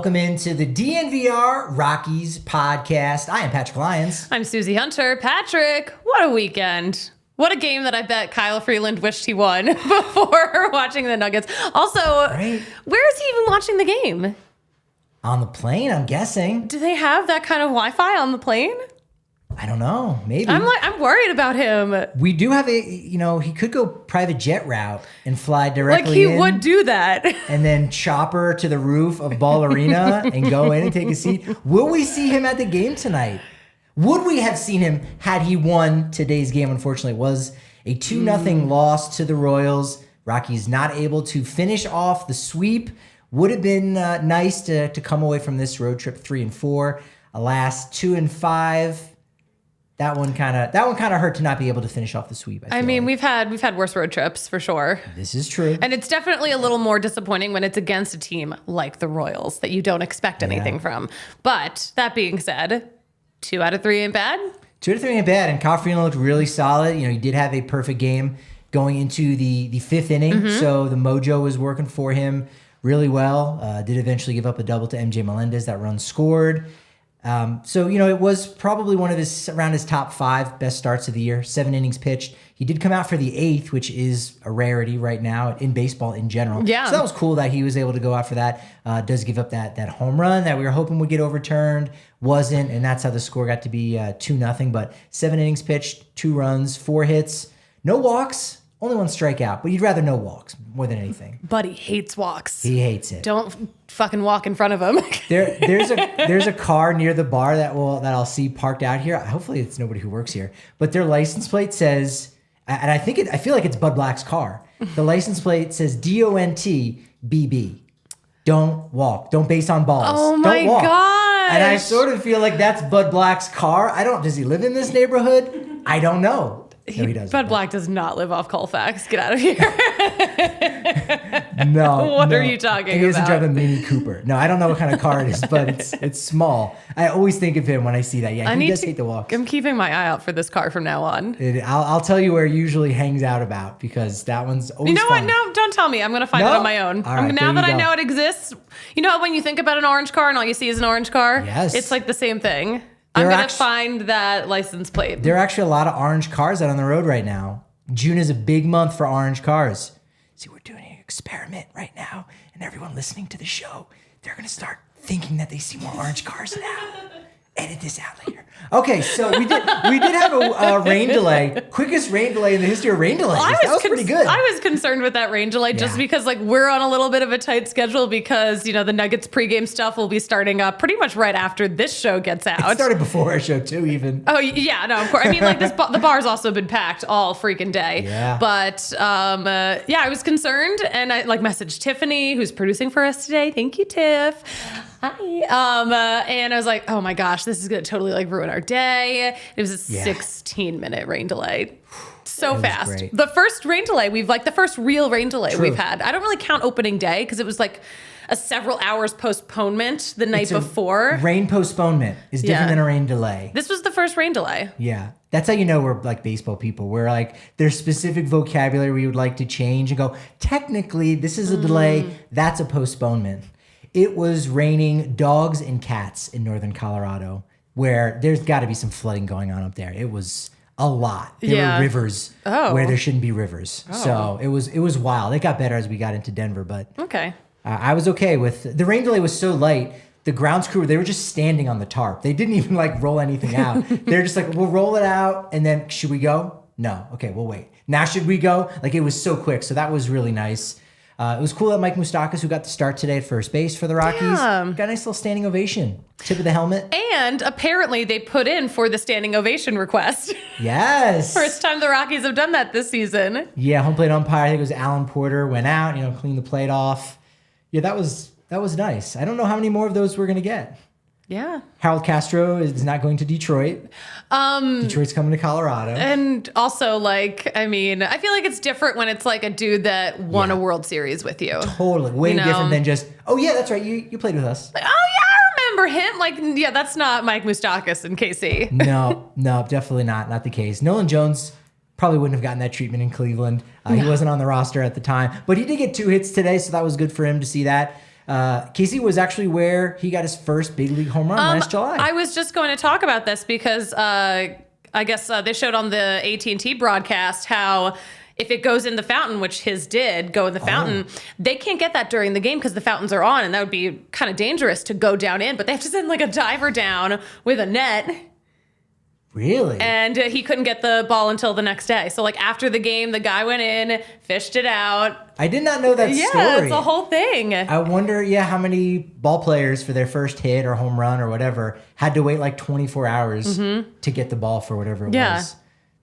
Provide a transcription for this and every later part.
Welcome into the DNVR Rockies Podcast. I am Patrick Lyons. I'm Susie Hunter. Patrick, what a weekend. What a game that I bet Kyle Freeland wished he won before watching the Nuggets. Also, Right? Where is he even watching the game? On the plane, I'm guessing. Do they have that kind of Wi-Fi on the plane? I don't know. Maybe. I'm worried about him. We do have he could go private jet route and fly directly Like he in, would do that. and then chopper to the roof of Ball Arena and go in and take a seat. Will we see him at the game tonight? Would we have seen him had he won today's game? Unfortunately, it was a 2-0 loss to the Royals. Rockies not able to finish off the sweep. Would have been nice to come away from this road trip 3-4. Alas, 2-5. That one kind of hurt to not be able to finish off the sweep. I mean, we've had worse road trips for sure. This is true. And it's definitely a little more disappointing when it's against a team like the Royals that you don't expect anything from. But that being said, 2 out of 3 ain't bad. 2 out of 3 ain't bad. And Kyle Freeland looked really solid. He did have a perfect game going into the 5th inning. So the mojo was working for him really well. Did eventually give up a double to MJ Melendez. That run scored. It was probably one of around his top 5 best starts of the year. 7 innings pitched. He did come out for the 8th, which is a rarity right now in baseball in general. Yeah. So that was cool that he was able to go out for that. Does give up that home run that we were hoping would get overturned. Wasn't, and that's how the score got to be 2-0. But 7 innings pitched, 2 runs, 4 hits, no walks, only 1 strikeout. But you'd rather no walks more than anything. Buddy hates walks. He hates it. Don't fucking walk in front of him. There's a car near the bar that I'll see parked out here. Hopefully it's nobody who works here. But their license plate says, and I feel like it's Bud Black's car. The license plate says DONT BB. Don't walk. Don't base on balls. Oh my Don't walk. gosh. And I sort of feel like that's Bud Black's car. Does he live in this neighborhood? I don't know. No, he doesn't. Bud Black does not live off Colfax. Get out of here. No. What are you talking about? He doesn't drive a Mini Cooper. No, I don't know what kind of car it is, but it's small. I always think of him when I see that. Yeah, he does hate the walks. I'm keeping my eye out for this car from now on. I'll tell you where he usually hangs out about because that one's always You know fun. what? No, don't tell me. I'm going to find it on my own. All right, now that I go. know it exists, you know how when you think about an orange car and all you see is an orange car? Yes. It's like the same thing. I'm going to find that license plate. There are actually a lot of orange cars out on the road right now. June is a big month for orange cars. See, we're doing an experiment right now, and everyone listening to the show, they're going to start thinking that they see more orange cars now. Edit this out later. Okay, so we did have a rain delay, quickest rain delay in the history of rain delays. That was pretty good. I was concerned with that rain delay just because we're on a little bit of a tight schedule because the Nuggets pregame stuff will be starting up pretty much right after this show gets out. It started before our show too, even. Oh yeah, no, of course. I mean, the bar's also been packed all freaking day. Yeah. But I was concerned, and I messaged Tiffany, who's producing for us today. Thank you, Tiff. Hi. And I was like, oh my gosh, this is gonna totally ruin our day. It was a 16-minute rain delay. So fast. Great. The first rain delay the first real rain delay True. we've had. I don't really count opening day because it was a several hours postponement the night before. Rain postponement is different than a rain delay. This was the first rain delay. Yeah. That's how you know we're baseball people. We're there's specific vocabulary we would like to change and go, technically, this is a delay. That's a postponement. It was raining dogs and cats in northern Colorado, where there's got to be some flooding going on up there. It was a lot. There were rivers where there shouldn't be rivers. So it was wild. It got better as we got into Denver, but okay. I was okay with the rain delay was so light. The grounds crew, they were just standing on the tarp. They didn't even roll anything out. They're just we'll roll it out and then should we go? No. Okay, we'll wait. Now should we go? It was so quick. So that was really nice. It was cool that Mike Moustakas, who got the start today at first base for the Rockies, got a nice little standing ovation. Tip of the helmet. And apparently they put in for the standing ovation request. Yes. First time the Rockies have done that this season. Yeah, home plate umpire, I think it was Alan Porter, went out, cleaned the plate off. Yeah, that was nice. I don't know how many more of those we're going to get. Yeah. Harold Castro is not going to Detroit. Detroit's coming to Colorado. And also, I feel like it's different when it's a dude that won a World Series with you. Totally. Way different than just, oh, yeah, that's right. You played with us. Oh, yeah, I remember him. That's not Mike Moustakas and KC. No, definitely not. Not the case. Nolan Jones probably wouldn't have gotten that treatment in Cleveland. He wasn't on the roster at the time. But he did get 2 hits today, so that was good for him to see that. Casey was actually where he got his first big league home run last July. I was just going to talk about this because I guess they showed on the AT&T broadcast how if it goes in the fountain, which his did go in the fountain, they can't get that during the game because the fountains are on, and that would be kind of dangerous to go down in. But they have to send like a diver down with a net. Really? And he couldn't get the ball until the next day. So like after the game, the guy went in, fished it out. I did not know that story. Yeah, it's a whole thing. I wonder, how many ball players for their first hit or home run or whatever had to wait like 24 hours to get the ball for whatever it was.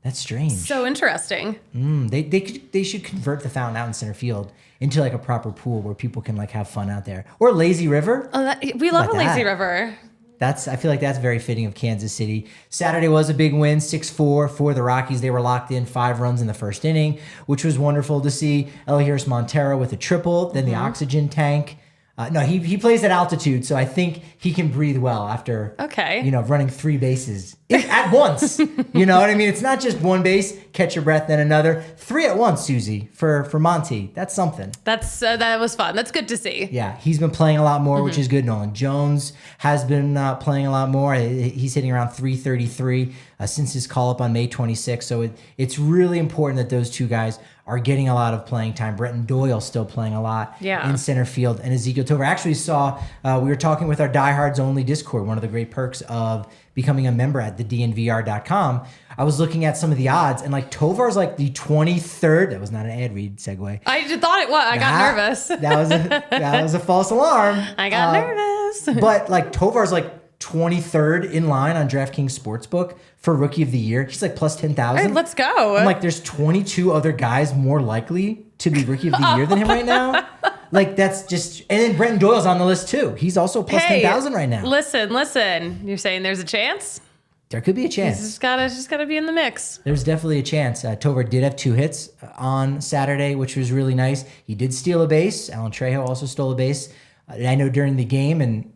That's strange. So interesting. They should convert the fountain out in center field into like a proper pool where people can like have fun out there. Or lazy river. Oh, we love a lazy river. I feel like that's very fitting of Kansas City. Saturday was a big win, 6-4 for the Rockies. They were locked in 5 runs in the first inning, which was wonderful to see. Eligibility Montero with a triple, then the oxygen tank. No, he plays at altitude, so I think he can breathe well after running 3 bases at once. You know what I mean? It's not just one base, catch your breath, then another. 3 at once, Susie, for Monty. That's something. That was fun. That's good to see. Yeah, he's been playing a lot more, which is good. Nolan Jones has been playing a lot more. He's hitting around 333 since his call-up on May 26th. So it's really important that those two guys are getting a lot of playing time. Brenton Doyle still playing a lot in center field. And Ezequiel Tovar. Actually saw, we were talking with our Diehards Only Discord, one of the great perks of becoming a member at the DNVR.com. I was looking at some of the odds, and like Tovar's like the 23rd. That was not an ad read segue. I thought it was. I got nervous. That was a false alarm. I got nervous. But like Tovar's like 23rd in line on DraftKings Sportsbook for Rookie of the Year. He's like plus 10,000. Right, let's go. I'm like, there's 22 other guys more likely to be Rookie of the Year than him right now. Like, that's just... And then Brenton Doyle's on the list, too. He's also plus 10,000 right now. Listen. You're saying there's a chance? There could be a chance. He's just gotta be in the mix. There's definitely a chance. Tovar did have 2 hits on Saturday, which was really nice. He did steal a base. Alan Trejo also stole a base. And I know during the game, and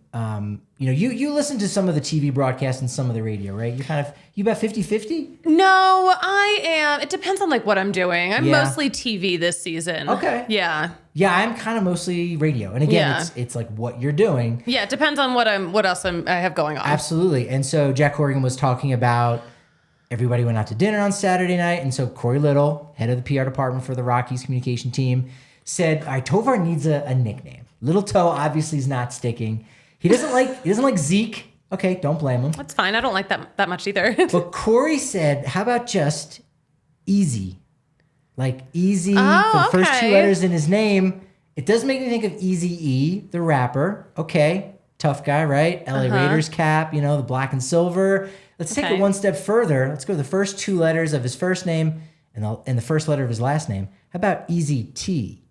you listen to some of the TV broadcasts and some of the radio, right? You about 50-50? No, I am. It depends on like what I'm doing. I'm mostly TV this season. Okay. Yeah. Yeah, I'm kind of mostly radio. And again, it's like what you're doing. Yeah, it depends on what else I have going on. Absolutely. And so Jack Corrigan was talking about everybody went out to dinner on Saturday night. And so Corey Little, head of the PR department for the Rockies communication team, said, all right, Tovar needs a nickname. Little Toe obviously is not sticking. He doesn't like Zeke. Okay, don't blame him. That's fine. I don't like that much either. But Corey said, how about just Easy? Like Easy for the first 2 letters in his name. It does make me think of Eazy-E, the rapper. Okay, tough guy, right? LA Raiders cap, the black and silver. Let's take it one step further. Let's go to the first 2 letters of his first name and the first letter of his last name. How about Easy T?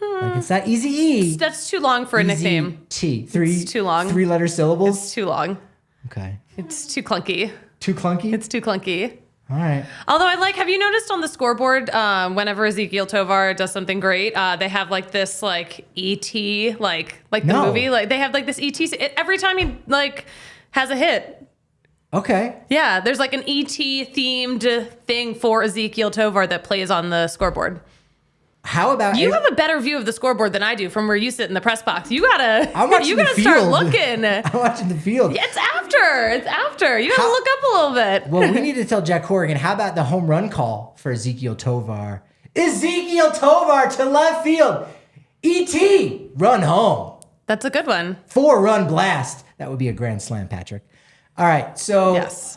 Like it's not Easy-E. That's too long for a nickname. T. It's too long. 3-letter syllables? It's too long. Okay. It's too clunky. Too clunky? It's too clunky. All right. Although have you noticed on the scoreboard, whenever Ezequiel Tovar does something great, they have like this like ET, like the movie, like they have like this ET every time he like has a hit. Okay. Yeah, there's like an ET themed thing for Ezequiel Tovar that plays on the scoreboard. How about you have a better view of the scoreboard than I do from where you sit in the press box. You gotta start looking. I'm watching the field. It's after. You gotta look up a little bit. Well, we need to tell Jack Corrigan, how about the home run call for Ezequiel Tovar? Ezequiel Tovar to left field. E.T. run home. That's a good one. 4-run blast. That would be a grand slam, Patrick. All right, so yes.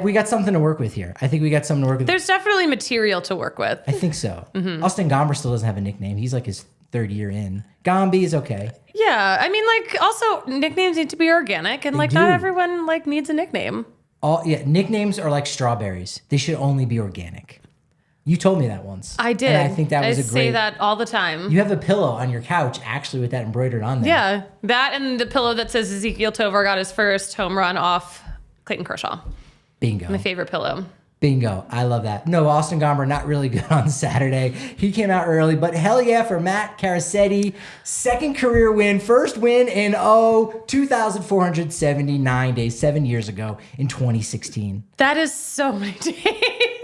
we got something to work with here. I think we got something to work with. There's definitely material to work with. I think so. Austin Gomber still doesn't have a nickname. He's like his 3rd year in. Gomby is okay. Yeah, I mean, like, also nicknames need to be organic, and like not everyone like needs a nickname. Nicknames are like strawberries. They should only be organic. You told me that once. I did. And I think that was I say that all the time. You have a pillow on your couch actually with that embroidered on there. Yeah, that and the pillow that says Ezequiel Tovar got his first home run off Clayton Kershaw. Bingo. My favorite pillow. Bingo. I love that. No, Austin Gomber not really good on Saturday. He came out early, but hell yeah for Matt Caracetti. 2nd career win. First win in 2,479 days, 7 years ago in 2016. That is so many days.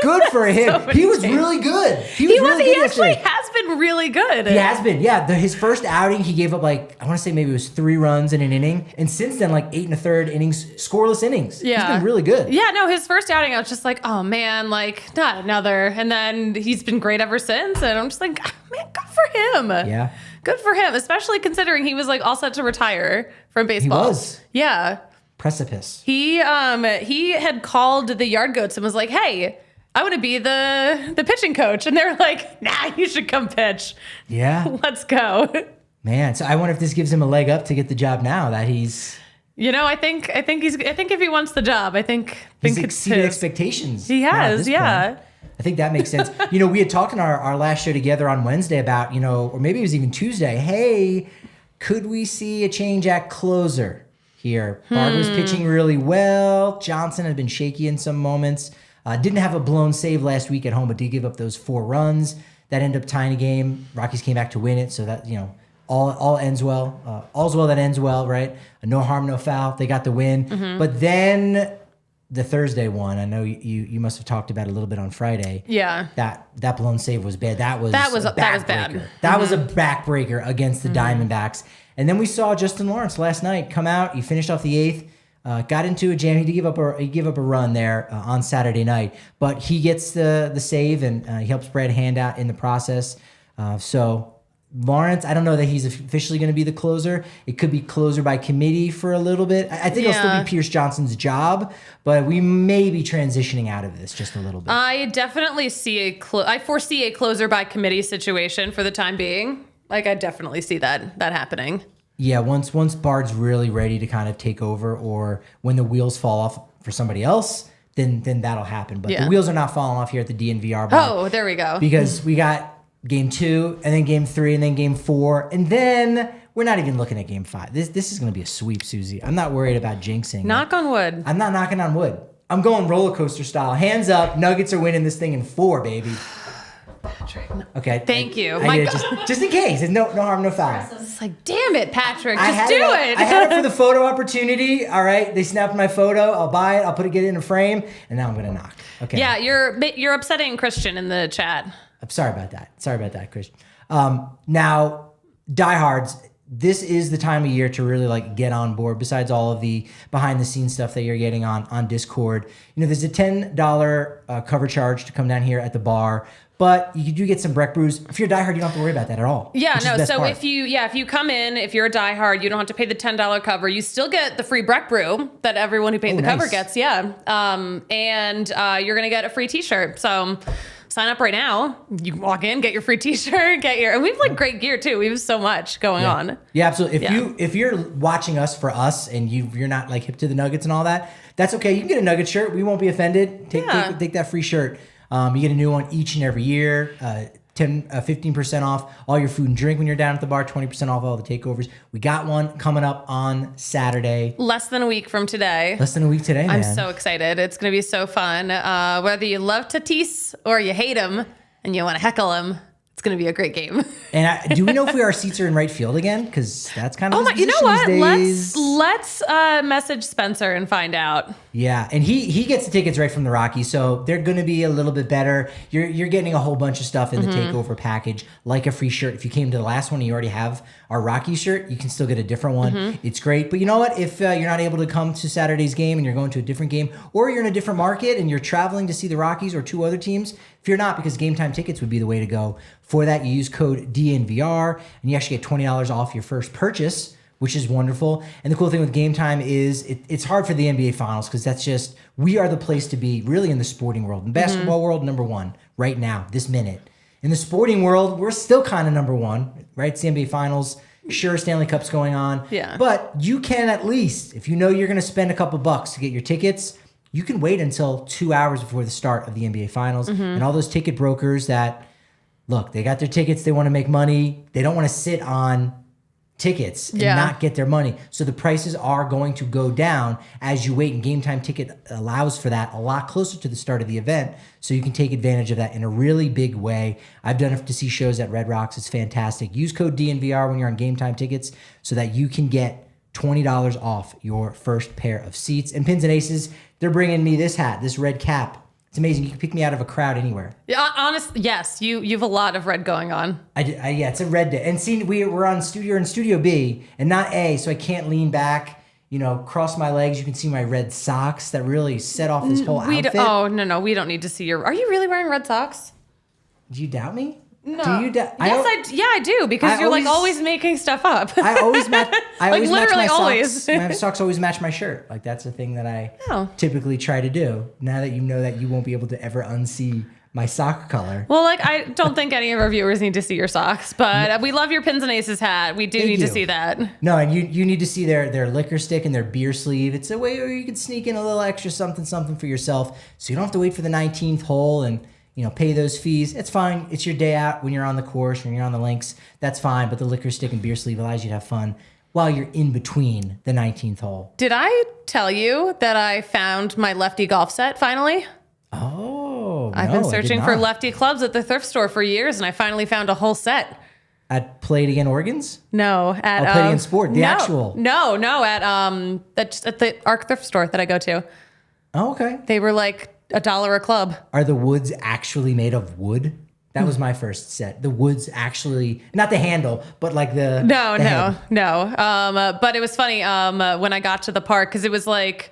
Good for him. So many He was games. really good. He really good actually yesterday. has been really good. He has been. Yeah. His first outing, he gave up like, I want to say maybe it was 3 runs in an inning. And since then, like 8 1/3 innings, scoreless innings. Yeah. He's been really good. Yeah, no, his first outing, I was just like, oh man, like not another. And then he's been great ever since. And I'm just like, oh, man, good for him. Yeah. Good for him, especially considering he was like all set to retire from baseball. He was. Yeah. Precipice. He had called the Yard Goats and was like, hey, I want to be the pitching coach. And they're like, nah, you should come pitch. Yeah. Let's go. Man, so I wonder if this gives him a leg up to get the job now that he's You know, I think if he wants the job, I think he's it's exceeded his. expectations. He now at has, this yeah. point. I think that makes sense. You know, we had talked in our last show together on Wednesday about, you know, or maybe it was even Tuesday. Hey, could we see a change at closer here? Bard was pitching really well. Johnson had been shaky in some moments. Didn't have a blown save last week at home, but did give up those 4 runs that ended up tying a game. Rockies came back to win it, so that, you know, all ends well. All's well that ends well, right? No harm, no foul. They got the win. But then the Thursday one, I know you must have talked about it a little bit on Friday. Yeah. That blown save was bad. That was bad. That was a backbreaker against the Diamondbacks. And then we saw Justin Lawrence last night come out. He finished off the 8th, got into a jam. He gave up a run there on Saturday night, but he gets the save and he helps Brad Hand out in the process. So Lawrence, I don't know that he's officially going to be the closer. It could be closer by committee for a little bit. I think it'll still be Pierce Johnson's job, but we may be transitioning out of this just a little bit. I definitely see I foresee a closer by committee situation for the time being. Like, I definitely see that happening. Yeah, once Bard's really ready to kind of take over, or when the wheels fall off for somebody else, then that'll happen. But the wheels are not falling off here at the DNVR bar. Oh, there we go. Because we got Game 2, and then Game 3, and then Game 4, and then we're not even looking at Game 5. This is going to be a sweep, Susie. I'm not worried about jinxing. Knock on wood. I'm not knocking on wood. I'm going roller coaster style. Hands up. Nuggets are winning this thing in 4, baby. Patrick. Okay. Thank you. Just in case. There's no harm, no foul. It's like, damn it, Patrick. I Just do it. I had it for the photo opportunity. All right. They snapped my photo. I'll buy it. I'll get it in a frame, and now I'm going to knock. Okay. Yeah, you're upsetting Christian in the chat. I'm sorry about that, Christian. Now, diehards, this is the time of year to really like get on board. Besides all of the behind the scenes stuff that you're getting on Discord, you know, there's a $10 cover charge to come down here at the bar, but you do get some Breck brews. If you're a diehard, you don't have to worry about that at all. Yeah, no. So part. if you come in, if you're a diehard, you don't have to pay the $10 cover. You still get the free Breck brew that everyone who paid the cover gets. Yeah, and you're gonna get a free T-shirt. So sign up right now. You can walk in, get your free T-shirt, and we have like great gear too. We have so much going on. Yeah, absolutely. If you're watching us for us and you're not like hip to the Nuggets and all that, that's okay. You can get a Nugget shirt. We won't be offended. Take that free shirt. You get a new one each and every year. 15% off all your food and drink when you're down at the bar. 20% off all the takeovers. We got one coming up on Saturday. Less than a week from today. Less than a week today, man. I'm so excited. It's going to be so fun. Whether you love Tatis or you hate him and you want to heckle him, it's going to be a great game. And do we know if our seats are in right field again? Because that's kind of his you know position what? these days. Let's message Spencer and find out. Yeah, and he gets the tickets right from the Rockies, so they're going to be a little bit better. You're getting a whole bunch of stuff in the takeover package, like a free shirt. If you came to the last one and you already have our Rockies shirt, you can still get a different one. It's great. But you know what? If you're not able to come to Saturday's game and you're going to a different game, or you're in a different market and you're traveling to see the Rockies or 2 other teams, if you're not, because Game Time tickets would be the way to go. For that, you use code DNVR, and you actually get $20 off your first purchase, which is wonderful. And the cool thing with Game Time is it's hard for the NBA Finals because that's just, we are the place to be really in the sporting world. In the basketball world, number 1 right now, this minute. In the sporting world, we're still kind of number 1, right? It's the NBA Finals. Sure, Stanley Cup's going on. Yeah. But you can at least, if you know you're going to spend a couple bucks to get your tickets, you can wait until 2 hours before the start of the NBA Finals. And all those ticket brokers that, look, they got their tickets, they want to make money. They don't want to sit on tickets and not get their money. So the prices are going to go down as you wait, and Game Time ticket allows for that a lot closer to the start of the event. So you can take advantage of that in a really big way. I've done it to see shows at Red Rocks. It's fantastic. Use code DNVR when you're on Game Time tickets so that you can get $20 off your first pair of seats. And Pins and Aces, they're bringing me this hat, this red cap. It's amazing. You can pick me out of a crowd anywhere. Yeah, honest. Yes, you have a lot of red going on. Yeah, it's a red day. And see, we're on Studio B and not A, so I can't lean back, cross my legs. You can see my red socks that really set off this whole outfit. No, we don't need to see your. Are you really wearing red socks? Do you doubt me? No. Do you doubt? Yes, I do because you're always making stuff up. I always match. I always match my always. socks. My socks always match my shirt. Like that's a thing that I typically try to do. Now that you know that you won't be able to ever unsee my sock color. Well, I don't think any of our viewers need to see your socks, but we love your Pins and Aces hat. We do need to see that. No, and you need to see their liquor stick and their beer sleeve. It's a way where you can sneak in a little extra something for yourself, so you don't have to wait for the 19th hole and pay those fees. It's fine. It's your day out when you're on the course, when you're on the links. That's fine. But the liquor stick and beer sleeve allows you to have fun while you're in between the 19th hole. Did I tell you that I found my lefty golf set finally? Oh, I've been searching for lefty clubs at the thrift store for years, and I finally found a whole set. At Play It Again Organs? No, at Play It Again Sport, actual. No, at the ARC thrift store that I go to. Oh, okay. They were like $1 a club. Are the woods actually made of wood? That was my first set. The woods actually, not the handle, but like the No. But it was funny when I got to the park because it was like,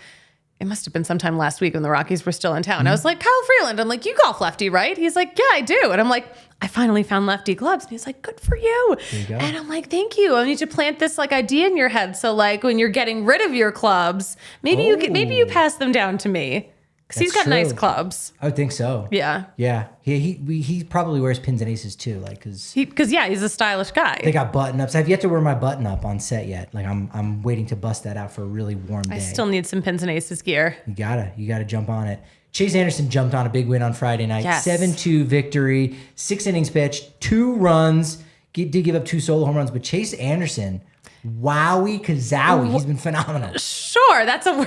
it must have been sometime last week when the Rockies were still in town. Mm-hmm. I was like, Kyle Freeland. I'm like, you golf lefty, right? He's like, yeah, I do. And I'm like, I finally found lefty gloves. And he's like, good for you. There you go. And I'm like, thank you. I need to plant this idea in your head. So when you're getting rid of your clubs, maybe you pass them down to me. Because he's got nice clubs. I would think so. Yeah. Yeah. He probably wears Pins and Aces too, because he's a stylish guy. They got button ups. I've yet to wear my button up on set yet. Like I'm waiting to bust that out for a really warm day. I still need some Pins and Aces gear. You gotta jump on it. Chase Anderson jumped on a big win on Friday night. Yes. 7-2 victory, 6 innings pitched, 2 runs. Did give up 2 solo home runs, but Chase Anderson, wowie kazowie, he's been phenomenal. Sure, that's a.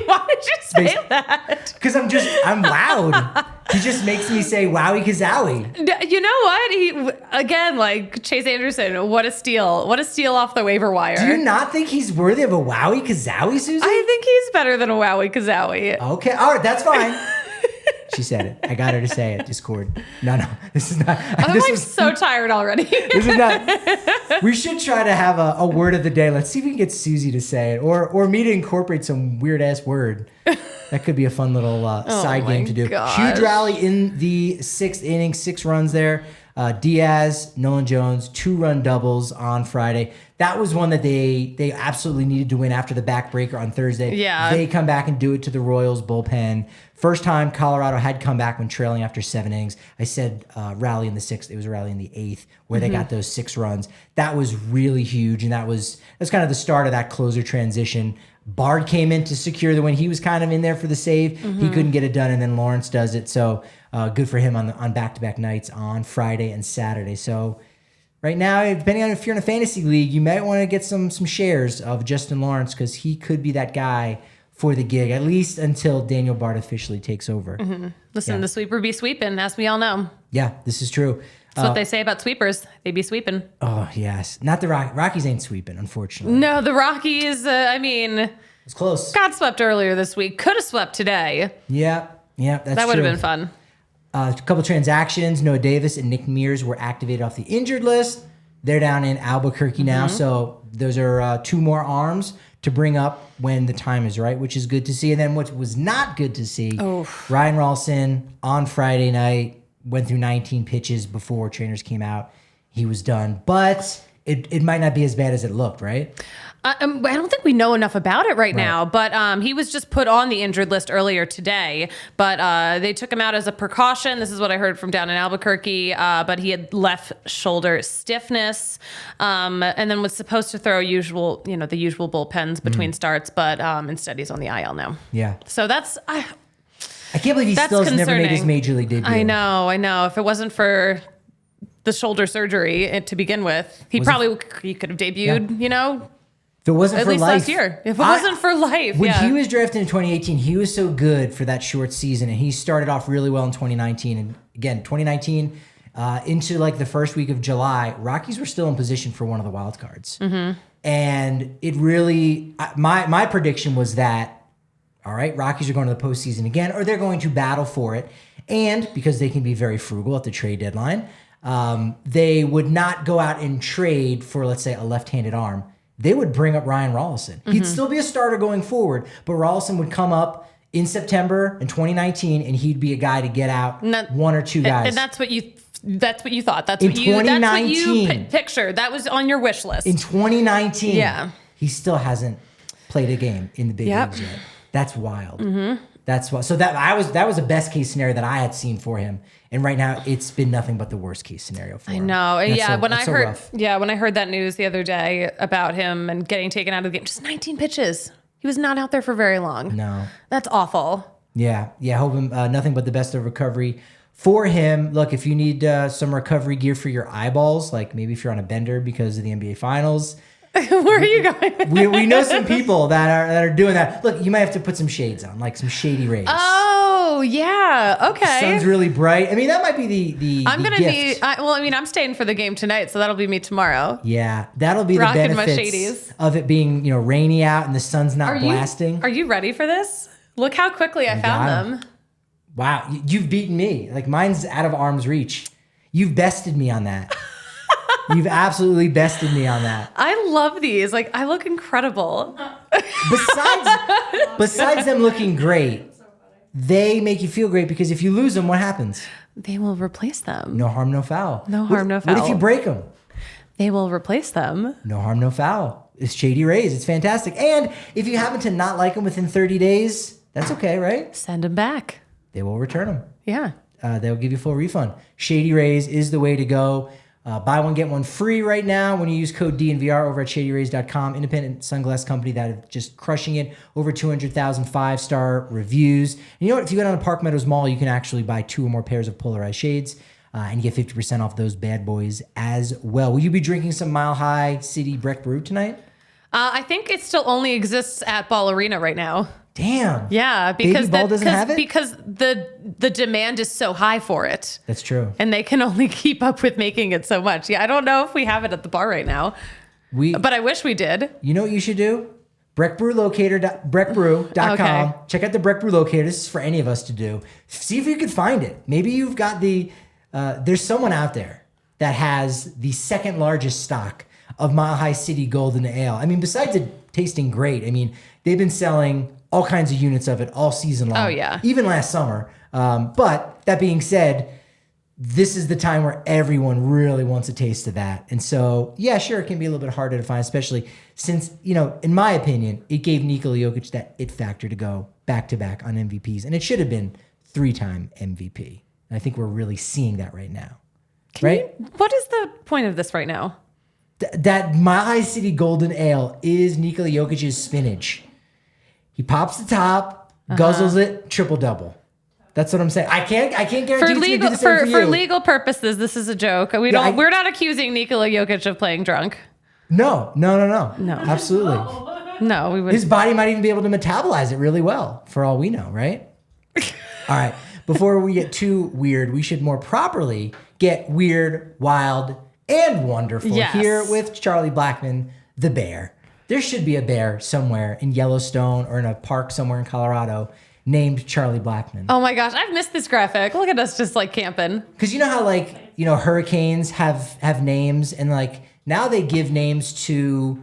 Why did you say that? Because I'm loud. He just makes me say wowie kazowie. You know what? Chase Anderson, what a steal. What a steal off the waiver wire. Do you not think he's worthy of a wowie kazowie, Susan? I think he's better than a wowie kazowie. Okay, all right, that's fine. She said it. I got her to say it. Discord. No, this is not. I'm so tired already. This is not. We should try to have a word of the day. Let's see if we can get Susie to say it, or me to incorporate some weird ass word. That could be a fun little side game to do. Gosh. Huge rally in the 6th inning, 6 runs there. Diaz, Nolan Jones, 2-run doubles on Friday. That was one that they absolutely needed to win after the backbreaker on Thursday. Yeah. They come back and do it to the Royals bullpen. First time Colorado had come back when trailing after 7 innings. I said rally in the 6th. It was a rally in the 8th where they got those 6 runs. That was really huge, and that's kind of the start of that closer transition. Bard came in to secure the win. He was kind of in there for the save. He couldn't get it done, and then Lawrence does it. So good for him on back-to-back nights on Friday and Saturday. So right now, depending on if you're in a fantasy league, you might want to get some shares of Justin Lawrence because he could be that guy for the gig, at least until Daniel Bard officially takes over. Mm-hmm. Listen, the sweeper be sweeping, as we all know. Yeah, this is true. That's what they say about sweepers. They be sweeping. Oh, yes. Not the Rockies ain't sweeping, unfortunately. No, the Rockies, it's close. Got swept earlier this week. Could have swept today. Yeah, that's true. That would have been fun. A couple transactions. Noah Davis and Nick Mears were activated off the injured list. They're down in Albuquerque now, so those are 2 more arms to bring up when the time is right, which is good to see. And then what was not good to see, Ryan Ralston on Friday night went through 19 pitches before trainers came out. He was done, but it might not be as bad as it looked, right? I don't think we know enough about it right now, but he was just put on the injured list earlier today, but they took him out as a precaution. This is what I heard from down in Albuquerque, but he had left shoulder stiffness, and then was supposed to throw the usual bullpens between starts, but instead he's on the IL now. Yeah. So that's... I can't believe he still has never made his major league debut. I know. If it wasn't for the shoulder surgery to begin with, he could have debuted, If it wasn't at for least life. Last year. If it wasn't for life. When he was drafted in 2018, he was so good for that short season, and he started off really well in 2019. And again, 2019 into the first week of July, Rockies were still in position for one of the wild cards. And it really, my prediction was that All right, Rockies are going to the postseason again, or they're going to battle for it. And because they can be very frugal at the trade deadline, they would not go out and trade for, let's say, a left-handed arm. They would bring up Ryan Rollison. He'd still be a starter going forward, but Rollison would come up in September in 2019, and he'd be a guy to get out one or two guys. And that's what you thought. That's what you pictured. That was on your wish list. In 2019, yeah, he still hasn't played a game in the big leagues yet. That's wild. That's what. So that was the best case scenario that I had seen for him, and right now it's been nothing but the worst case scenario for him. I know. When I heard that news the other day about him and getting taken out of the game, just 19 pitches. He was not out there for very long. No, that's awful. Yeah. Hoping nothing but the best of recovery for him. Look, if you need some recovery gear for your eyeballs, like maybe if you're on a bender because of the NBA Finals. Where are you going? we know some people that are doing that. Look, you might have to put some shades on, like some shady rays. Oh yeah, okay. The sun's really bright. I mean, that might be the I'm gonna gift. I'm staying for the game tonight, so that'll be me tomorrow. Yeah, that'll be Rocking the my benefits shadies. of it being rainy out and the sun's not blasting. Are you ready for this? Look how quickly I found them. Wow, you've beaten me. Like mine's out of arm's reach. You've bested me on that. You've absolutely bested me on that. I love these. Like, I look incredible. Besides them looking great, they make you feel great because if you lose them, what happens? They will replace them. No harm, no foul. No harm, no foul. What if you break them? They will replace them. No harm, no foul. It's Shady Rays. It's fantastic. And if you happen to not like them within 30 days, that's okay, right? Send them back. They will return them. Yeah. They'll give you a full refund. Shady Rays is the way to go. Buy one, get one free right now when you use code DNVR over at shadyrays.com. Independent sunglass company that is just crushing it. Over 200,000 5-star reviews. And you know what? If you go down to Park Meadows Mall, you can actually buy 2 or more pairs of polarized shades and get 50% off those bad boys as well. Will you be drinking some Mile High City Breck Brew tonight? I think it still only exists at Ball Arena right now. Damn. Yeah, because Baby Ball doesn't have it? Because the demand is so high for it. That's true. And they can only keep up with making it so much. Yeah, I don't know if we have it at the bar right now. But I wish we did. You know what you should do? breckbrew.com. Okay. Check out the Breck Brew Locator. This is for any of us to do. See if you can find it. Maybe you've got there's someone out there that has the second largest stock of Mile High City Golden Ale. I mean, besides it tasting great, I mean, they've been selling all kinds of units of it all season long. Oh, yeah. Even last summer. But that being said, this is the time where everyone really wants a taste of that. And so, yeah, sure, it can be a little bit harder to find, especially since, in my opinion, it gave Nikola Jokic that it factor to go back-to-back on MVPs. And it should have been 3-time MVP. And I think we're really seeing that right now. What is the point of this right now? That Mile High City Golden Ale is Nikola Jokic's spinach. He pops the top, guzzles it, triple-double. That's what I'm saying. I can't guarantee for legal for legal purposes. This is a joke. We're not accusing Nikola Jokic of playing drunk. No, absolutely. No, we would. His body might even be able to metabolize it really well, for all we know, right? All right. Before we get too weird, we should more properly get weird, wild, and wonderful here with Charlie Blackmon, the bear. There should be a bear somewhere in Yellowstone or in a park somewhere in Colorado named Charlie Blackmon. Oh my gosh, I've missed this graphic. Look at us just like camping. Because you know how hurricanes have names, and now they give names to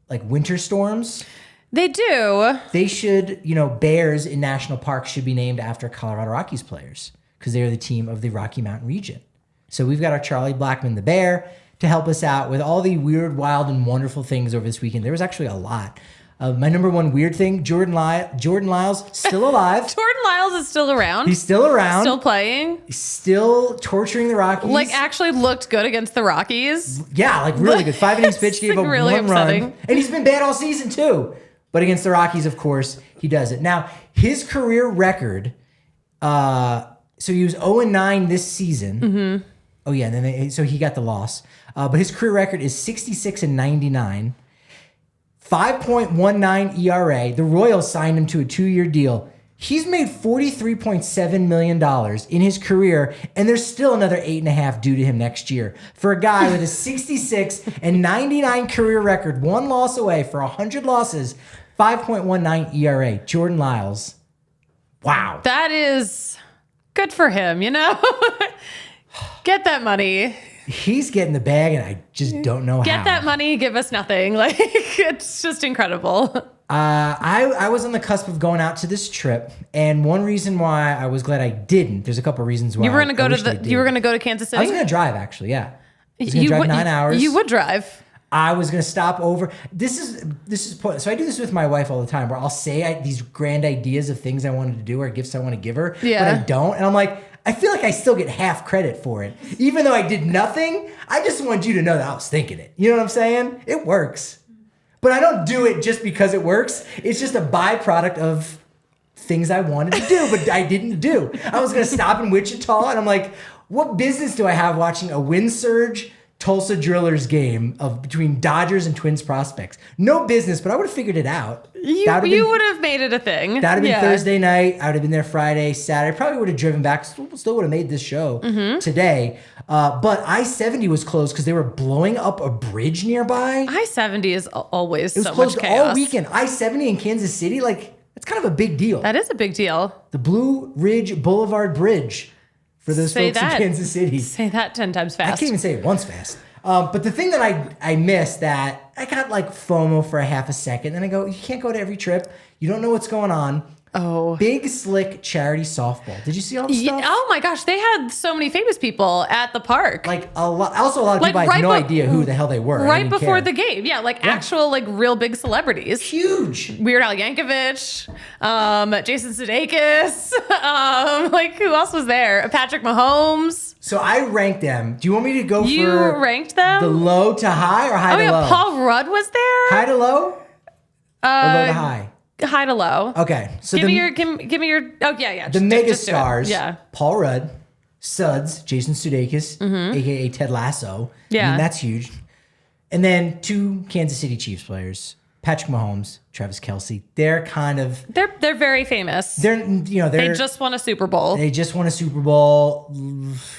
winter storms. They do. They should, bears in national parks should be named after Colorado Rockies players because they're the team of the Rocky Mountain region. So we've got our Charlie Blackmon, the bear, to help us out with all the weird, wild, and wonderful things over this weekend. There was actually a lot. My number one weird thing, Jordan Lyles, still alive. Jordan Lyles is still around. He's still around. Still playing. Still torturing the Rockies. Actually looked good against the Rockies. Yeah, really good. 5 innings pitch, gave up really 1 upsetting. run. And he's been bad all season too. But against the Rockies, of course, he does it. Now, his career record, so he was 0-9 this season. Mm-hmm. Oh, yeah, and then so he got the loss. But his career record is 66-99. 5.19 ERA. The Royals signed him to a 2-year deal. He's made $43.7 million in his career, and there's still another 8.5 due to him next year. For a guy with a 66-99 career record, 1 loss away for 100 losses, 5.19 ERA. Jordan Lyles. Wow. That is good for him, you know? Get that money. He's getting the bag, and I just don't know how. Get that money, give us nothing. Like, it's just incredible. I was on the cusp of going out to this trip, and one reason why I was glad I didn't. There's a couple reasons why. You were gonna go to Kansas City. I was gonna drive, actually. Yeah, I was gonna drive 9 hours. You would drive. I was gonna stop over. This is so I do this with my wife all the time, where I'll say these grand ideas of things I wanted to do or gifts I want to give her, but I don't, and I'm like, I feel like I still get half credit for it, even though I did nothing. I just want you to know that I was thinking it. You know what I'm saying? It works. But I don't do it just because it works. It's just a byproduct of things I wanted to do, but I didn't do. I was going to stop in Wichita, and I'm like, what business do I have watching a wind surge Tulsa Drillers game between Dodgers and Twins prospects? No business, but I would have figured it out. You would have made it a thing. That would have been Thursday night. I would have been there Friday, Saturday. Probably would have driven back. Still would have made this show today. But I-70 was closed because they were blowing up a bridge nearby. I-70 is always so much chaos. It was closed all weekend. I-70 in Kansas City, like, that's kind of a big deal. That is a big deal. The Blue Ridge Boulevard Bridge for those folks in Kansas City. Say that 10 times fast. I can't even say it once fast. But the thing that I missed, that I got like FOMO for a half a second, then I go, you can't go to every trip. You don't know what's going on. Oh. Big Slick charity softball. Did you see all the stuff? Oh my gosh, they had so many famous people at the park. Like a lot. Also, a lot of people had no idea who the hell they were. Right before the game, actual like real big celebrities. Huge. Weird Al Yankovic, Jason Sudeikis. Like who else was there? Patrick Mahomes. So I ranked them. Do you want me to go You for ranked them? the low to high or high to low? Paul Rudd was there. High to low? Or low to high? High to low. Okay. So give me your. Oh yeah. The mega stars. Yeah. Paul Rudd, Suds, Jason Sudeikis, aka Ted Lasso. Yeah. I mean, that's huge. And then 2 Kansas City Chiefs players, Patrick Mahomes, Travis Kelce. They're kind of they're very famous. They just won a Super Bowl. They just won a Super Bowl.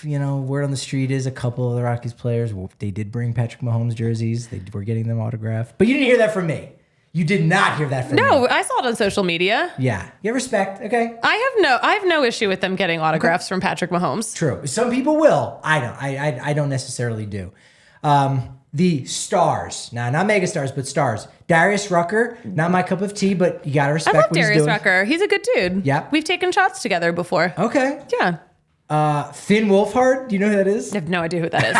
You know, word on the street is a couple of the Rockies players, they did bring Patrick Mahomes jerseys. They were getting them autographed. But you didn't hear that from me. You did not hear that from me. No, I saw it on social media. Yeah. You have respect, okay? I have no issue with them getting autographs from Patrick Mahomes. True. Some people will. I don't. I don't necessarily do. The stars. Now, not mega stars, but stars. Darius Rucker, not my cup of tea, but you got to respect what he's doing. I love Darius Rucker. He's a good dude. Yeah. We've taken shots together before. Okay. Yeah. Finn Wolfhard, do you know who that is? I have no idea who that is.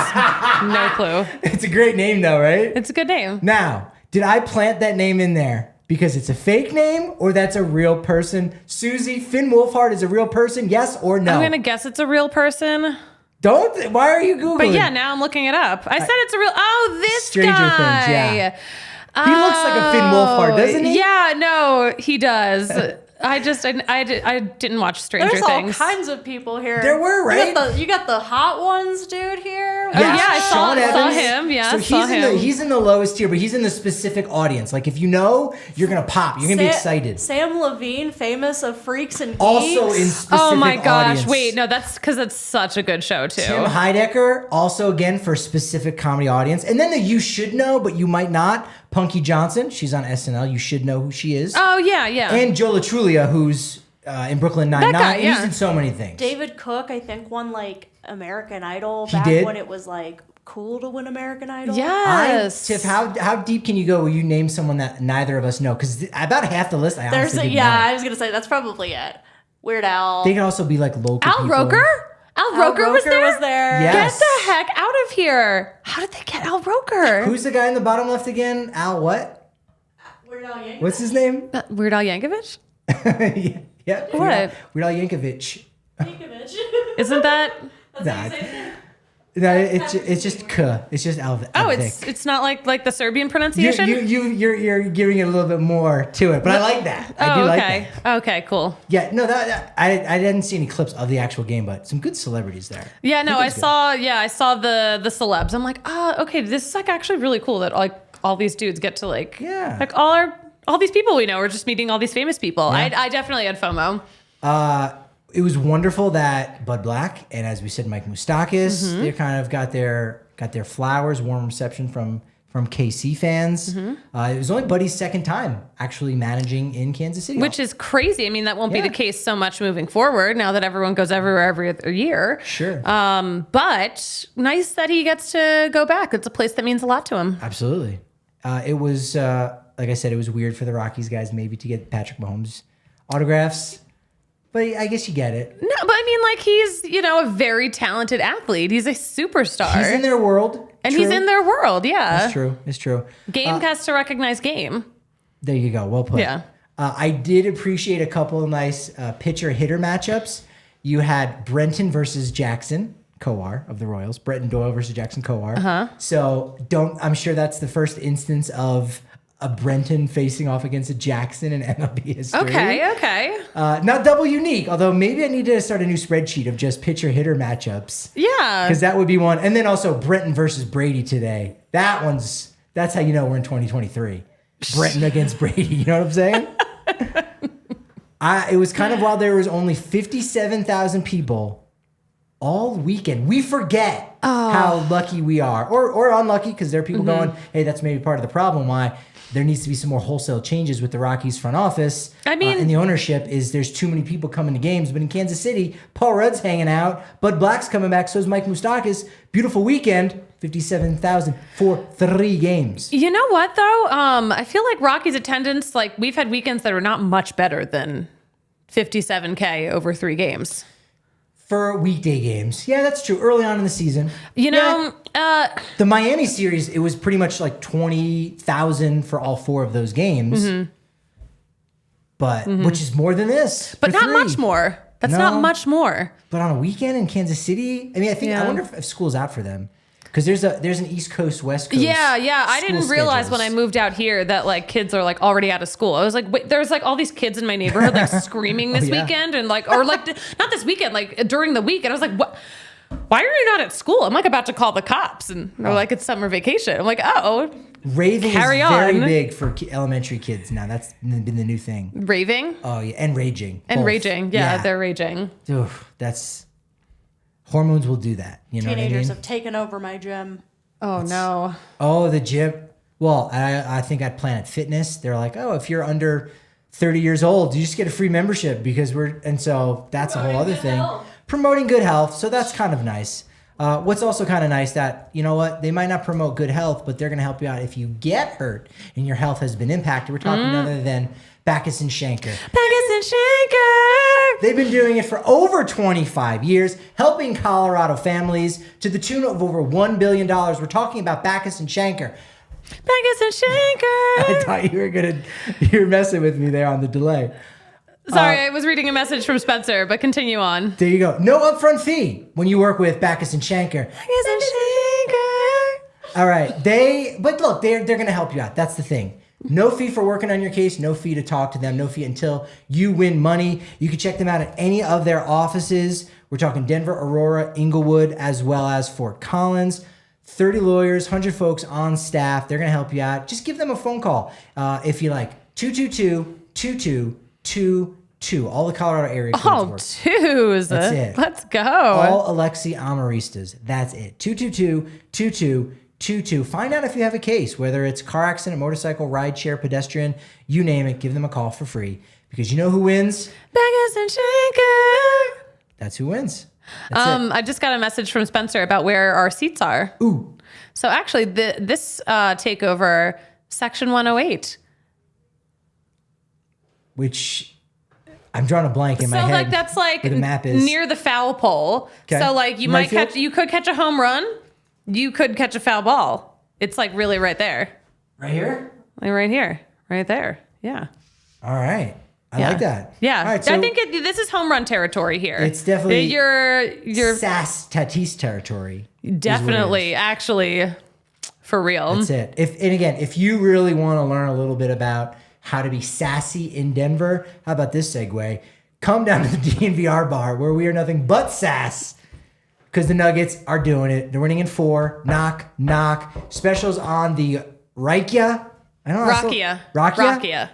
No clue. It's a great name though, right? It's a good name. Now, did I plant that name in there because it's a fake name or that's a real person? Susie, Finn Wolfhard is a real person, yes or no? I'm going to guess it's a real person. Why are you Googling? But yeah, now I'm looking it up. I said it's a real, this Stranger guy. Things, yeah. He looks like a Finn Wolfhard, doesn't he? Yeah, no, he does. I didn't watch Stranger Things. There's all kinds of people here. There were, right? You got the hot ones, dude, here. Yeah, I saw Evans. him. Yeah, so saw him. He's in the lowest tier, but he's in the specific audience. Like if you know, you're gonna pop. You're gonna be excited. Sam Levine, famous of Freaks and Geeks. Also in specific Oh my gosh! audience. Wait, no, that's because it's such a good show too. Tim Heidecker, also again for specific comedy audience, and then the you should know, but you might not. Punky Johnson, she's on SNL. You should know who she is. Oh yeah, yeah. And Joe Latrulia, who's in Brooklyn Nine-Nine. Yeah. He's in so many things. David Cook, I think, won like American Idol when it was like cool to win American Idol. Yes. Tiff, how deep can you go where you name someone that neither of us know? Because about half the list I honestly didn't know. I was gonna say that's probably it. Weird Al. They can also be like local Al people. Roker? Al Roker was there? Yes. Get the heck out of here. How did they get Al Roker? Who's the guy in the bottom left again? Al what? Weird Al Yankovic. What's his name? Weird Al Yankovic? Yeah. What? Weird Al Yankovic. Isn't that? No, it's just K. It's just Al. Oh, it's not like the Serbian pronunciation? You're giving it a little bit more to it, but I like that. I do like that. Okay, cool. Yeah, no, I didn't see any clips of the actual game, but some good celebrities there. Yeah, no, I saw the celebs. I'm like, okay, this is like actually really cool that like all these dudes get to like all these people we know are just meeting all these famous people. Yeah. I definitely had FOMO. It was wonderful that Bud Black and, as we said, Mike Moustakis, they kind of got their flowers, warm reception from from KC fans. It was only Buddy's second time actually managing in Kansas City. Which is crazy. I mean, that won't be the case so much moving forward now that everyone goes everywhere every other year. Sure. But nice that he gets to go back. It's a place that means a lot to him. Absolutely. It was, like I said, it was weird for the Rockies guys maybe to get Patrick Mahomes autographs. But I guess you get it. No, but I mean, like, he's, a very talented athlete. He's a superstar. He's in their world. And he's in their world, yeah. It's true. Game has to recognize game. There you go. Well put. Yeah. I did appreciate a couple of nice pitcher-hitter matchups. You had Brenton versus Jackson Kowar of the Royals. Brenton Doyle versus Jackson Kowar. So I'm sure that's the first instance of a Brenton facing off against a Jackson in MLB history. Okay. Not double unique, although maybe I need to start a new spreadsheet of just pitcher-hitter matchups. Yeah. Because that would be one. And then also Brenton versus Brady today. That's how you know we're in 2023. Brenton against Brady. You know what I'm saying? It was kind of wild. There was only 57,000 people all weekend. We forget how lucky we are. Or unlucky, because there are people going, hey, that's maybe part of the problem why there needs to be some more wholesale changes with the Rockies front office. I mean, and the ownership is there's too many people coming to games. But in Kansas City, Paul Rudd's hanging out. Bud Black's coming back. So is Mike Moustakas. Beautiful weekend. 57,000 for 3 games. You know what, though? I feel like Rockies attendance, like, we've had weekends that are not much better than 57K over 3 games. For weekday games. Yeah, that's true. Early on in the season. The Miami series, it was pretty much like 20,000 for all 4 of those games. But which is more than this. But not much more. That's not much more. But on a weekend in Kansas City, I mean, I wonder if school's out for them. Because there's an East Coast, West Coast. Yeah. I didn't realize when I moved out here that like kids are like already out of school. I was like, wait, there's like all these kids in my neighborhood like screaming this weekend and like, or like not this weekend, like during the week. And I was like, what? Why are you not at school? I'm like about to call the cops, and they're like, it's summer vacation. I'm like, oh, raving is very big for elementary kids now. That's been the new thing. Raving? Oh yeah, and raging. And both. raging, yeah, they're raging. Oof, that's hormones will do that. You know Teenagers what I mean? have taken over my gym. Oh no. Oh, the gym. Well, I think at Planet Fitness, they're like, oh, if you're under 30 years old, you just get a free membership because so that's a whole other thing. Promoting good health. So that's kind of nice. What's also kind of nice that, you know what, they might not promote good health, but they're going to help you out if you get hurt and your health has been impacted. We're talking none other than Backus and Schenker. Backus and Schenker! They've been doing it for over 25 years, helping Colorado families to the tune of over $1 billion. We're talking about Backus and Schenker. Backus and Schenker! I thought you were messing with me there on the delay. Sorry, I was reading a message from Spencer, but continue on. There you go. No upfront fee when you work with Backus and Schenker. Backus and Schenker! All right. But look, they're going to help you out. That's the thing. No fee for working on your case. No fee to talk to them. No fee until you win money. You can check them out at any of their offices. We're talking Denver, Aurora, Inglewood, as well as Fort Collins. 30 lawyers, 100 folks on staff. They're going to help you out. Just give them a phone call if you like. 222-2222. All the Colorado area codes work. Twos. That's it. Let's go. All ALLCITY Amoristas. That's it. 222-2222. Find out if you have a case, whether it's car accident, motorcycle, rideshare, pedestrian, you name it. Give them a call for free. Because you know who wins? Backus and Schenker. That's who wins. That's it. I just got a message from Spencer about where our seats are. Ooh. So actually, this takeover, Section 108. Which I'm drawing a blank in my head. So like that's like where the map is near the foul pole. Okay. So like you could catch a home run, you could catch a foul ball. It's like really right there. Right here? Like right here. Right there. Yeah. All right. I like that. Yeah. All right, so I think this is home run territory here. It's definitely your Sass Tatis territory. Definitely, actually, for real. That's it. If you really want to learn a little bit about how to be sassy in Denver, how about this segue? Come down to the DNVR bar where we are nothing but sass. Because the Nuggets are doing it. They're winning in 4. Knock, knock. Specials on the Rakia. Rakia.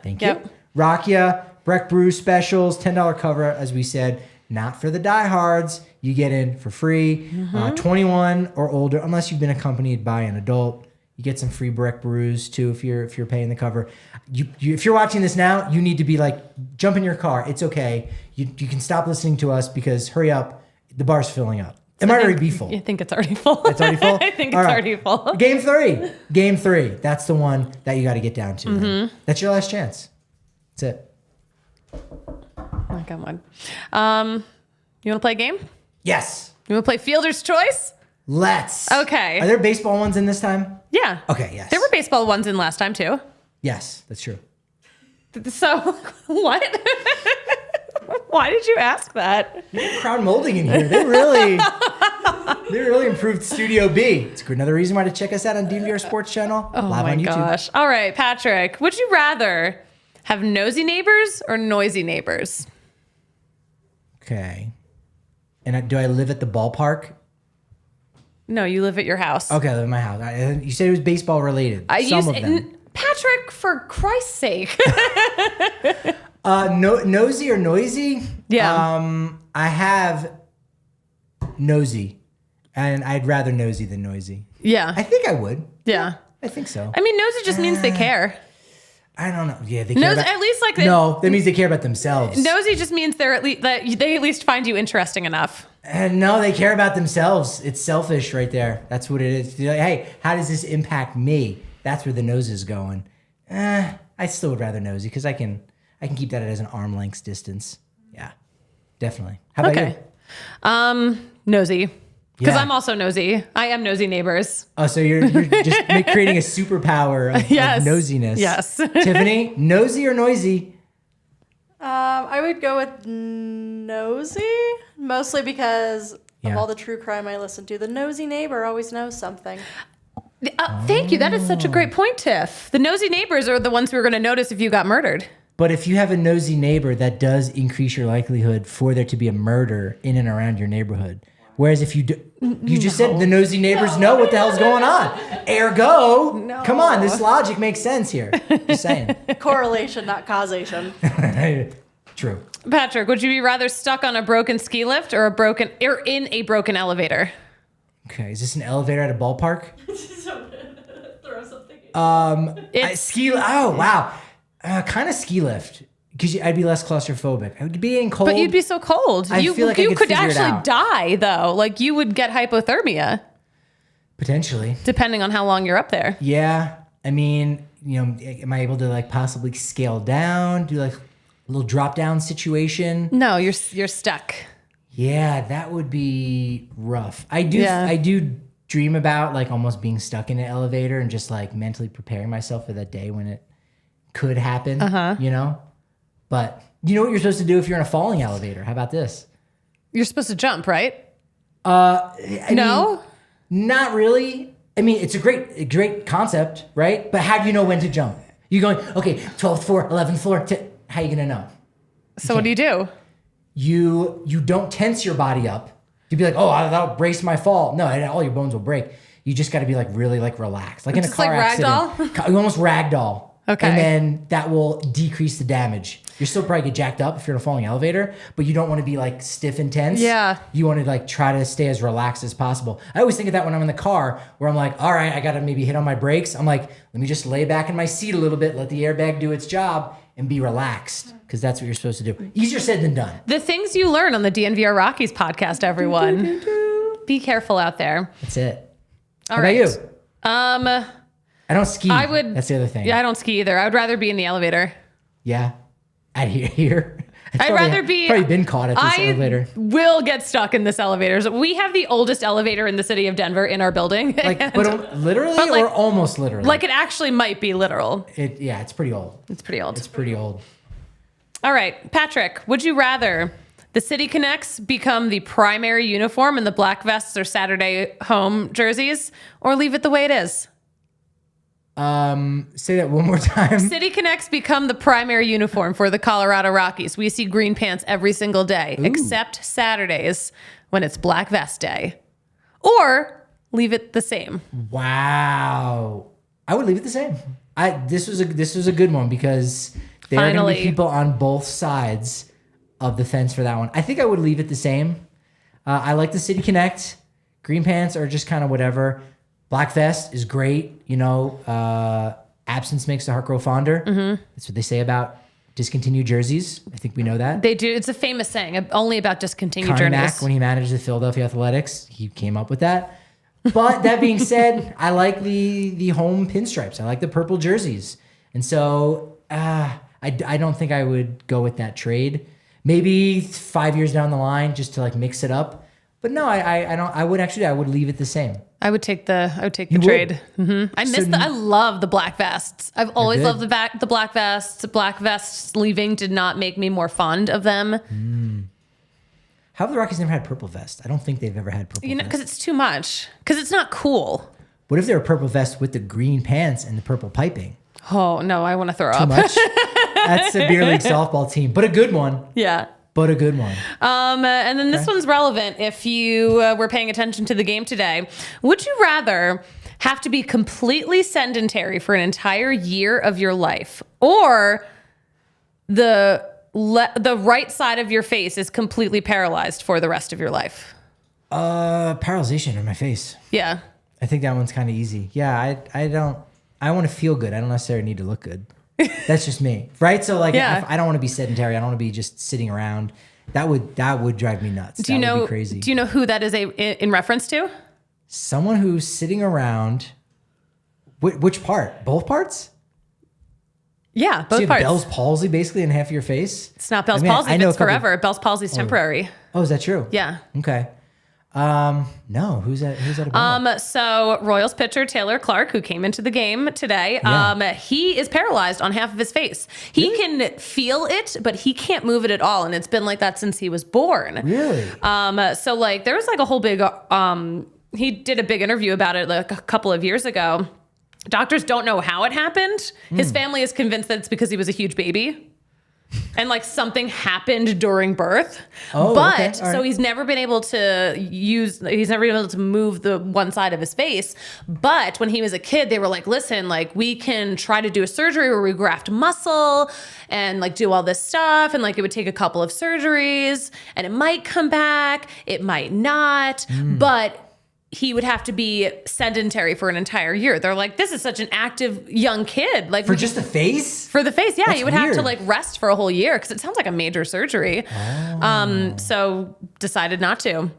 Thank you. Rakia, Breck Brew specials, $10 cover, as we said. Not for the diehards. You get in for free. 21 or older, unless you've been accompanied by an adult. You get some free Breck brews too if you're paying the cover. If you're watching this now, you need to be like, jump in your car. It's okay. You can stop listening to us because hurry up. The bar's filling up. It might already be full. I think it's already full. It's already full? I think it's already full. Game 3. Game 3. That's the one that you got to get down to. Mm-hmm. That's your last chance. That's it. Oh, come on. You want to play a game? Yes. You want to play Fielder's Choice? Let's. Okay. Are there baseball ones in this time? Yeah. Okay, yes. There were baseball ones in last time, too. Yes, that's true. So, what? Why did you ask that? Crowd molding in here. They really improved Studio B. It's another reason why to check us out on DNVR Sports Channel. Oh live my on YouTube. gosh. All right, Patrick, would you rather have nosy neighbors or noisy neighbors? Okay. And do I live at the ballpark? No, you live at your house. Okay, I live at my house. You said it was baseball related. Some of them. Patrick, for Christ's sake. Nosy or noisy? Yeah. I have nosy, and I'd rather nosy than noisy. Yeah. I think I would. Yeah. I think so. I mean, nosy just means they care. I don't know. Yeah, they care about, at least like no, that means they care about themselves. Nosy just means they're at least that they at least find you interesting enough. And no, they care about themselves. It's selfish right there. That's what it is. They're like, hey, how does this impact me? That's where the nose is going. I still would rather nosy because I can keep that as an arm length distance. Yeah, definitely. How about you? Nosy. Because Yeah. I'm also nosy. I am nosy neighbors. Oh, so you're just creating a superpower of nosiness. Yes. Tiffany, nosy or noisy? I would go with nosy, mostly because of all the true crime I listen to. The nosy neighbor always knows something. Thank you. That is such a great point, Tiff. The nosy neighbors are the ones who are going to notice if you got murdered. But if you have a nosy neighbor, that does increase your likelihood for there to be a murder in and around your neighborhood. Whereas if you just said the nosy neighbors know what the hell's going on. Ergo, come on, this logic makes sense here. Just saying. Correlation, not causation. True. Patrick, would you be rather stuck on a broken ski lift or in a broken elevator? Okay, is this an elevator at a ballpark? Throw something in. Ski. Oh wow, kind of ski lift because I'd be less claustrophobic. I would be in cold. But you'd be so cold. I feel like I you could could figure it actually out. die though. Like you would get hypothermia Potentially. depending on how long you're up there. Yeah, I mean, am I able to like possibly scale down, do like a little drop down situation? No, you're stuck. Yeah, that would be rough. I do dream about like almost being stuck in an elevator and just like mentally preparing myself for that day when it could happen, But you know what you're supposed to do if you're in a falling elevator? How about this? You're supposed to jump, right? I No? mean, not really. I mean, it's a great concept, right? But how do you know when to jump? You're going, okay, 12th floor, 11th floor. How are you going to know? So what do you do? You don't tense your body up. You'd be like, oh, that'll brace my fall. No, all your bones will break. You just got to be like really like relaxed. Like in a Just car like accident. ragdoll? You almost ragdoll. Okay. And then that will decrease the damage. You're still probably get jacked up if you're in a falling elevator, but you don't want to be like stiff and tense. Yeah. You want to like try to stay as relaxed as possible. I always think of that when I'm in the car where I'm like, all right, I got to maybe hit on my brakes. I'm like, let me just lay back in my seat a little bit, let the airbag do its job and be relaxed because that's what you're supposed to do. Easier said than done. The things you learn on the DNVR Rockies podcast, everyone. Be careful out there. That's it. All How right. about you? I don't ski. I would. That's the other thing. Yeah, I don't ski either. I would rather be in the elevator. Yeah. At here. I'd rather be. Probably been caught at this elevator. Will get stuck in this elevator. So we have the oldest elevator in the city of Denver in our building. Like, but literally But like- or almost literally? Like it actually might be literal. It's pretty old. It's pretty old. It's pretty old. All right, Patrick, would you rather the City Connects become the primary uniform and the black vests or Saturday home jerseys, or leave it the way it is? Say that one more time. City Connects become the primary uniform for the Colorado Rockies. We see green pants every single day, except Saturdays when it's Black Vest Day. Or leave it the same. Wow. I would leave it the same. This was a good one because there are going to be people on both sides of the fence for that one. I think I would leave it the same. I like the City Connect. Green pants are just kind of whatever. Black vest is great. Absence makes the heart grow fonder. That's what they say about discontinued jerseys. I think we know that. They do. It's a famous saying, only about discontinued Connie jerseys. Mack, when he managed the Philadelphia Athletics, he came up with that. But that being said, I like the home pinstripes. I like the purple jerseys. And so I don't think I would go with that trade. Maybe 5 years down the line just to like mix it up. But no, I don't. I would leave it the same. I would take the trade. I love the black vests. I've always loved the black vests. Black vests leaving did not make me more fond of them. How have the Rockies never had purple vest? I don't think they've ever had purple vest. Because it's too much. Because it's not cool. What if they were purple vest with the green pants and the purple piping? Oh, no, I want to throw up. Too much? That's a beer league softball team, but a good one. Yeah. But a good one. And then this one's relevant if you were paying attention to the game today. Would you rather have to be completely sedentary for an entire year of your life, or the right side of your face is completely paralyzed for the rest of your life? Paralyzation in my face. Yeah. I think that one's kind of easy. Yeah, I want to feel good. I don't necessarily need to look good. That's just me, right? So like, I don't want to be sedentary. I don't want to be just sitting around. That would drive me nuts. That would be crazy. Do you know who that is in reference to? Someone who's sitting around. Which part? Both parts? Yeah, both so you have parts. Bell's palsy basically in half of your face. It's not Bell's palsy. It's forever. Bell's palsy is temporary. Oh, is that true? Yeah. Okay. No, who's that about? So Royals pitcher Taylor Clark, who came into the game today, he is paralyzed on half of his face. He can feel it, but he can't move it at all. And it's been like that since he was born. Really? So like there was like a whole big, he did a big interview about it like a couple of years ago. Doctors don't know how it happened. His family is convinced that it's because he was a huge baby. And like something happened during birth, so he's never been able to move the one side of his face. But when he was a kid, they were like, listen, like we can try to do a surgery where we graft muscle and like do all this stuff. And like, it would take a couple of surgeries and it might come back. It might not, but he would have to be sedentary for an entire year. They're like, this is such an active young kid. Like for just the face? For the face, yeah. That's you would have to like rest for a whole year because it sounds like a major surgery. So decided not to.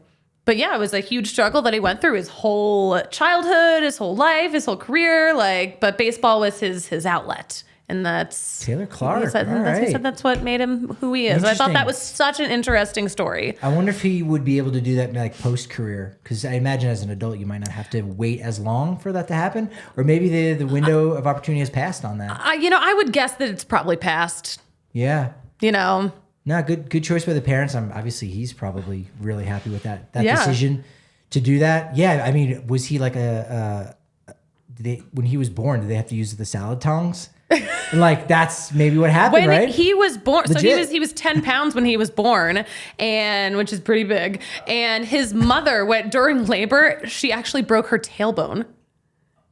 But yeah, it was a huge struggle that he went through his whole childhood, his whole life, his whole career. But baseball was his outlet. And that's Taylor Clark. He said that's what made him who he is. I thought that was such an interesting story. I wonder if he would be able to do that like post career, because I imagine as an adult you might not have to wait as long for that to happen, or maybe the window of opportunity has passed on that. I would guess that it's probably passed. Yeah. No, good choice by the parents. Obviously he's probably really happy with that decision to do that. Yeah, I mean, was he like when he was born, did they have to use the salad tongs? And like that's maybe what happened, right? When he was born, Legit. so he was 10 pounds when he was born, and which is pretty big. And his mother went during labor. She actually broke her tailbone.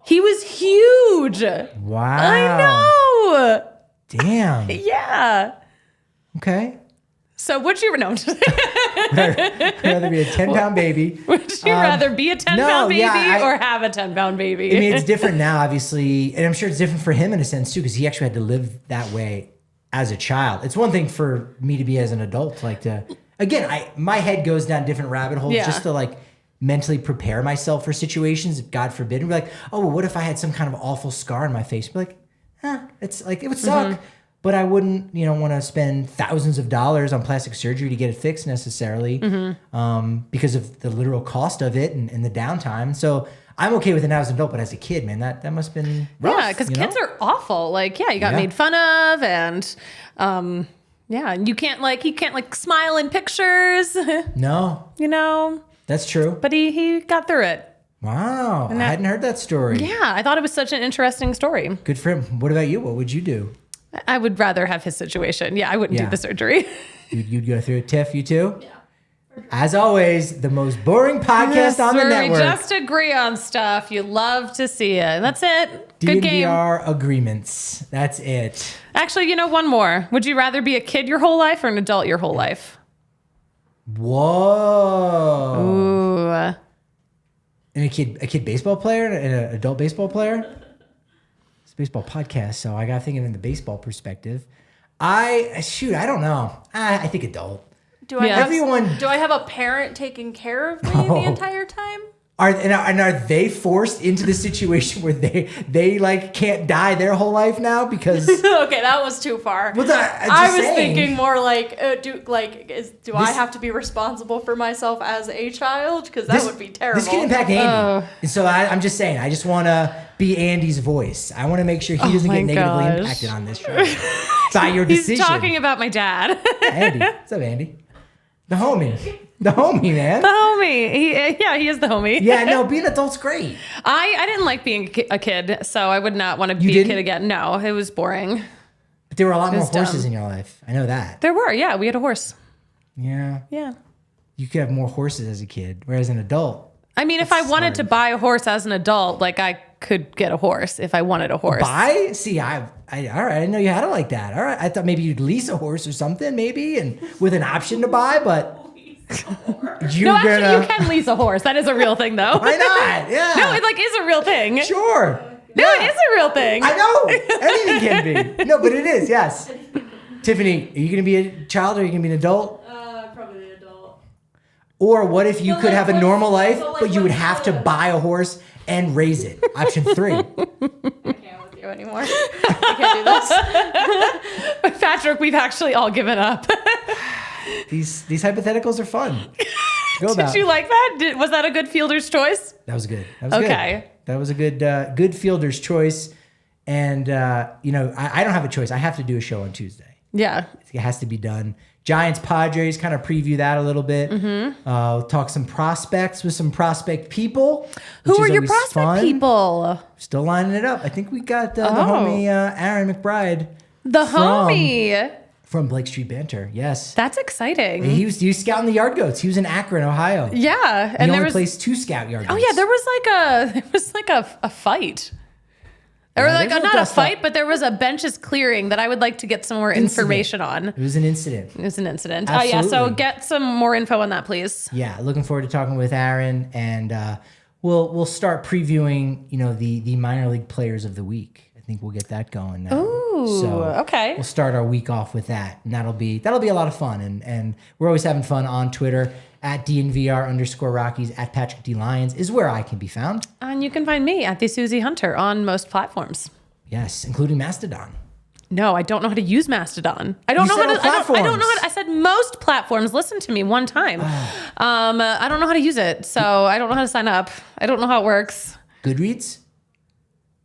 He was huge. Wow. I know. Damn. Yeah. Okay. So would you know? Would I rather be a 10-pound baby? Would you rather be a 10-pound baby or have a 10-pound baby? I mean, it's different now, obviously, and I'm sure it's different for him in a sense too, because he actually had to live that way as a child. It's one thing for me to be as an adult, like to again, my head goes down different rabbit holes just to like mentally prepare myself for situations. If God forbid, and be like, oh, well, what if I had some kind of awful scar in my face? Be like, it's like it would suck. But I wouldn't, want to spend thousands of dollars on plastic surgery to get it fixed necessarily, because of the literal cost of it and the downtime. So I'm okay with it now as an adult, but as a kid, man, that must have been rough. Yeah, because kids are awful. Like, you got made fun of, and you can't smile in pictures. No, that's true. But he got through it. Wow, I hadn't heard that story. Yeah, I thought it was such an interesting story. Good for him. What about you? What would you do? I would rather have his situation. Yeah, I wouldn't do the surgery. You'd go through it. Tiff, you too? Yeah. As always, the most boring podcast on the network. We just agree on stuff. You love to see it. And that's it. Good game. DNVR agreements. That's it. Actually, one more. Would you rather be a kid your whole life or an adult your whole life? Whoa. Ooh. And a kid baseball player and an adult baseball player? It's a baseball podcast, so I got to think of it in the baseball perspective. I don't know. I think adult. Do I have a parent taking care of me the entire time? Are they forced into the situation where they like can't die their whole life now because? Okay, that was too far. Well, I was thinking more like, do I have to be responsible for myself as a child? Because that would be terrible. This can impact Andy. So I'm just saying, I just want to be Andy's voice. I want to make sure he doesn't get negatively impacted on this show by your decision. He's talking about my dad. Andy, what's up, Andy? The homie, man. The homie. He is the homie. Yeah, no, being an adult's great. I didn't like being a kid, so I would not want to be a kid again. No, it was boring. But there were a lot more horses in your life. I know that. There were, yeah. We had a horse. Yeah. Yeah. You could have more horses as a kid, whereas an adult. I mean, if I wanted to buy a horse as an adult, like I could get a horse if I wanted a horse. Buy? See, all right. I didn't know you had it like that. All right. I thought maybe you'd lease a horse or something, maybe, and with an option to buy, but. You can lease a horse. That is a real thing, though. Why not? Yeah. No, it is a real thing. Sure. No, it is a real thing. I know. Anything can be. No, but it is, yes. Tiffany, are you going to be a child or are you going to be an adult? Probably an adult. Or what if you could have a normal life, but you would have to buy a horse and raise it? Option 3. I can't with you anymore. I can't do this. Patrick, we've actually all given up. These hypotheticals are fun. Did you like that? Was that a good fielder's choice? That was good. Okay. That was a good fielder's choice. And, I don't have a choice. I have to do a show on Tuesday. Yeah. It has to be done. Giants, Padres, kind of preview that a little bit. Mm-hmm. We'll talk some prospects with some prospect people. Who are your prospect people? Still lining it up. I think we got the homie Aaron McBride. The homie. From Blake Street Banter, yes. That's exciting. He was scouting the Yard Goats. He was in Akron, Ohio. Yeah. And he only placed 2 scout Yard Goats. Oh, yeah, there was like a fight. Or not a fight, but there was a benches clearing that I would like to get some more information on. It was an incident. Absolutely. Oh, yeah, so get some more info on that, please. Yeah, looking forward to talking with Aaron, and we'll start previewing, the minor league players of the week. I think we'll get that going now. Ooh, so okay. We'll start our week off with that, and that'll be a lot of fun. And we're always having fun on Twitter at DNVR_Rockies at Patrick D. Lyons is where I can be found. And you can find me at the Susie Hunter on most platforms. Yes, including Mastodon. No, I don't know how to use Mastodon. I don't know how to. I said most platforms. Listen to me one time. I don't know how to use it, so I don't know how to sign up. I don't know how it works. Goodreads?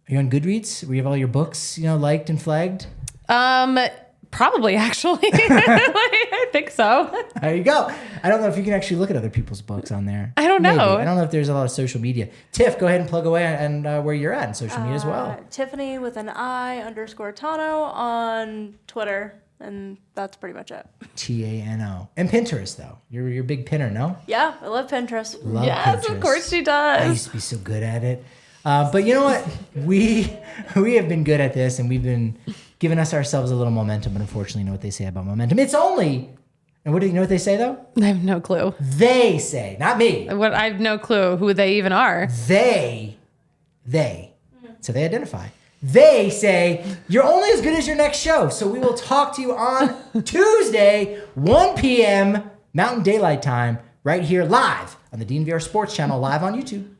Are you on Goodreads? Where you have all your books, liked and flagged? Probably, actually. I think so. There you go. I don't know if you can actually look at other people's books on there. I don't know. Maybe. I don't know if there's a lot of social media. Tiff, go ahead and plug away and where you're at in social media as well. Tiffany with an I_Tano on Twitter. And that's pretty much it. TANO. And Pinterest, though. You're a big pinner, no? Yeah, I love Pinterest. Yes, of course she does. I used to be so good at it. But you know what? We have been good at this, and we've been giving ourselves a little momentum. But unfortunately, you know what they say about momentum? It's only, and what do you know what they say though? I have no clue. They say, not me. I have no clue who they even are. They. So they identify. They say you're only as good as your next show. So we will talk to you on Tuesday, 1 p.m. Mountain Daylight Time, right here live on the DNVR Sports Channel, live on YouTube.